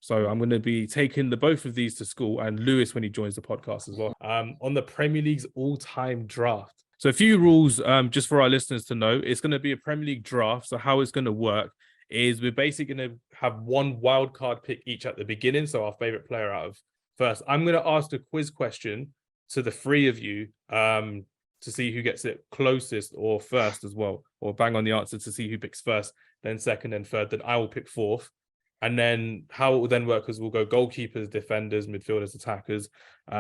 So I'm going to be taking the both of these to school, and Lewis when he joins the podcast as well, on the Premier League's all-time draft. So a few rules just for our listeners to know. It's going to be a Premier League draft. So how it's going to work is we're basically going to have one wild card pick each at the beginning. So our favorite player out of first. I'm going to ask a quiz question to the three of you to see who gets it closest or first as well, or bang on the answer to see who picks first, then second, and third. Then I will pick fourth. And then how it will then work is we'll go goalkeepers, defenders, midfielders, attackers.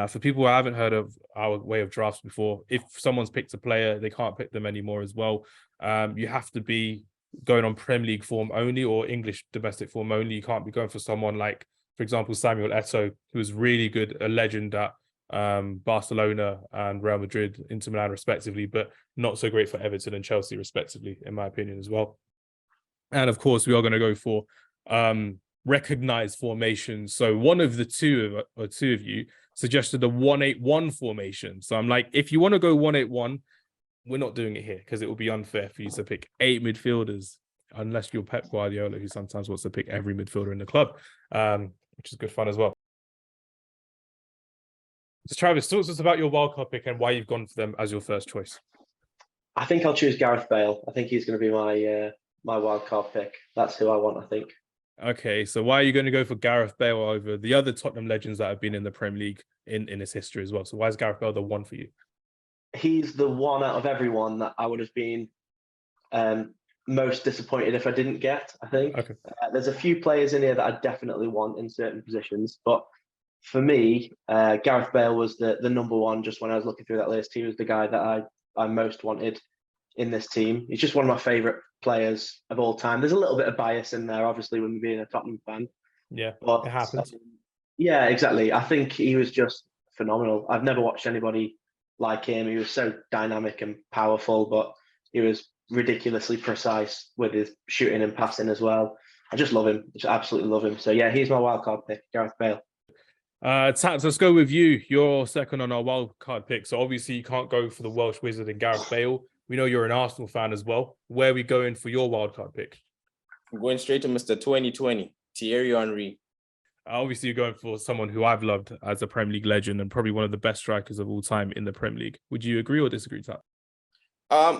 For people who haven't heard of our way of drafts before, if someone's picked a player, they can't pick them anymore as well. You have to be going on Premier League form only or English domestic form only. You can't be going for someone like, for example, Samuel Eto'o, who was really good, a legend at Barcelona and Real Madrid, Inter Milan respectively, but not so great for Everton and Chelsea respectively, in my opinion as well. And of course, we are going to go for recognized formations. So one of the two of you suggested a 1-8-1 formation. So I'm like, if you want to go 1-8-1, we're not doing it here because it will be unfair for you to pick 8 midfielders, unless you're Pep Guardiola, who sometimes wants to pick every midfielder in the club, which is good fun as well. So Travis, talk to us about your wildcard pick and why you've gone for them as your first choice. I think I'll choose Gareth Bale. I think he's going to be my wildcard pick. That's who I want, I think. Okay, so why are you going to go for Gareth Bale over the other Tottenham legends that have been in the Premier League in its history as well? So why is Gareth Bale the one for you? He's the one out of everyone that I would have been most disappointed if I didn't get, I think. Okay. There's a few players in here that I definitely want in certain positions, but for me, Gareth Bale was the number one just when I was looking through that list. He was the guy that I most wanted in this team. He's just one of my favourite players of all time. There's a little bit of bias in there, obviously, when being a Tottenham fan. Yeah, but it happens. Yeah, exactly. I think he was just phenomenal. I've never watched anybody like him. He was so dynamic and powerful, but he was ridiculously precise with his shooting and passing as well. I just love him. Just absolutely love him. So yeah, he's my wildcard pick, Gareth Bale. Tats, let's go with you. You're second on our wildcard pick. So obviously you can't go for the Welsh Wizard and Gareth Bale. We know you're an Arsenal fan as well. Where are we going for your wildcard pick? I'm going straight to Mr. 2020, Thierry Henry. Obviously, you're going for someone who I've loved as a Premier League legend and probably one of the best strikers of all time in the Premier League. Would you agree or disagree, Tat?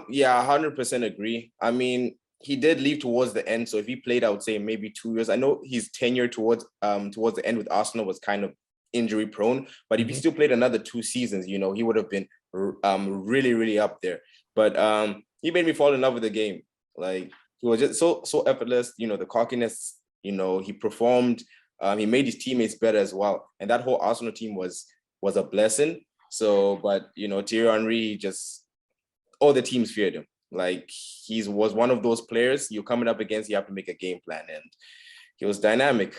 Yeah, 100% agree. I mean, he did leave towards the end. So if he played, I would say maybe 2 years. I know his tenure towards the end with Arsenal was kind of injury prone, but if he still played another 2 seasons, he would have been really, really up there. But he made me fall in love with the game. Like, he was just so effortless, the cockiness, he performed. He made his teammates better as well. And that whole Arsenal team was a blessing. So, but, Thierry Henry, all the teams feared him. Like, he was one of those players you're coming up against, you have to make a game plan. And he was dynamic.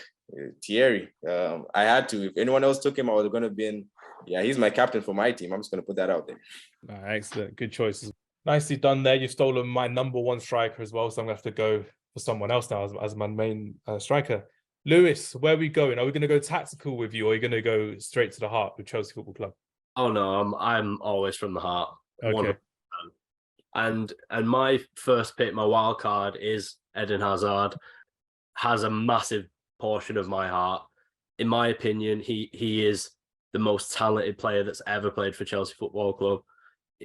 Thierry, I had to. If anyone else took him, I was going to be he's my captain for my team. I'm just going to put that out there. Excellent. Good choices. Nicely done there. You've stolen my number one striker as well. So I'm going to have to go for someone else now as my main striker. Lewis, where are we going? Are we going to go tactical with you, or are you going to go straight to the heart with Chelsea Football Club? Oh no, I'm always from the heart. Okay. 100%. And my first pick, my wild card, is Eden Hazard. Has a massive portion of my heart. In my opinion, he is the most talented player that's ever played for Chelsea Football Club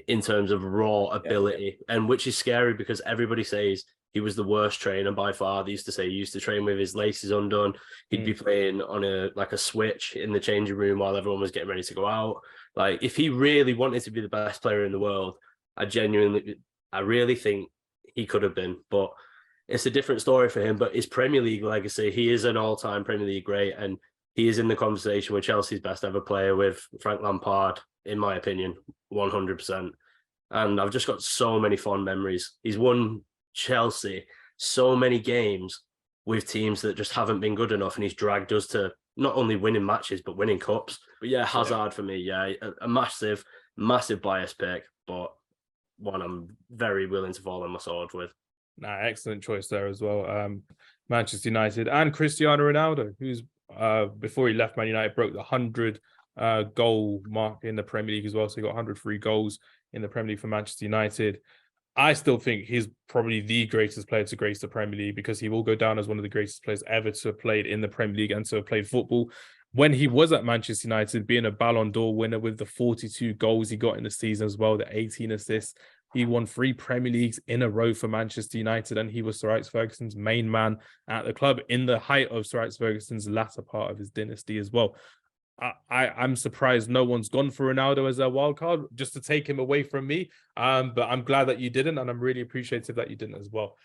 in terms of raw ability, and which is scary because everybody says he was the worst trainer by far. They used to say he used to train with his laces undone. He'd be playing on a switch in the changing room while everyone was getting ready to go out. Like, if he really wanted to be the best player in the world, I really think he could have been. But it's a different story for him. But his Premier League legacy, he is an all-time Premier League great, and he is in the conversation with Chelsea's best ever player with Frank Lampard, in my opinion, 100%. And I've just got so many fond memories. He's won Chelsea so many games with teams that just haven't been good enough, and he's dragged us to not only winning matches but winning cups. But yeah, Hazard for me, a massive bias pick, but one I'm very willing to fall on my sword with. Excellent choice there as well. Manchester United and Cristiano Ronaldo, who's before he left Man United broke the 100 goal mark in the Premier League as well. So he got 103 goals in the Premier League for Manchester United. I still think he's probably the greatest player to grace the Premier League, because he will go down as one of the greatest players ever to have played in the Premier League and to have played football. When he was at Manchester United, being a Ballon d'Or winner with the 42 goals he got in the season as well, the 18 assists, he won 3 Premier Leagues in a row for Manchester United, and he was Sir Alex Ferguson's main man at the club in the height of Sir Alex Ferguson's latter part of his dynasty as well. I'm surprised no one's gone for Ronaldo as their wild card, just to take him away from me. But I'm glad that you didn't, and I'm really appreciative that you didn't as well.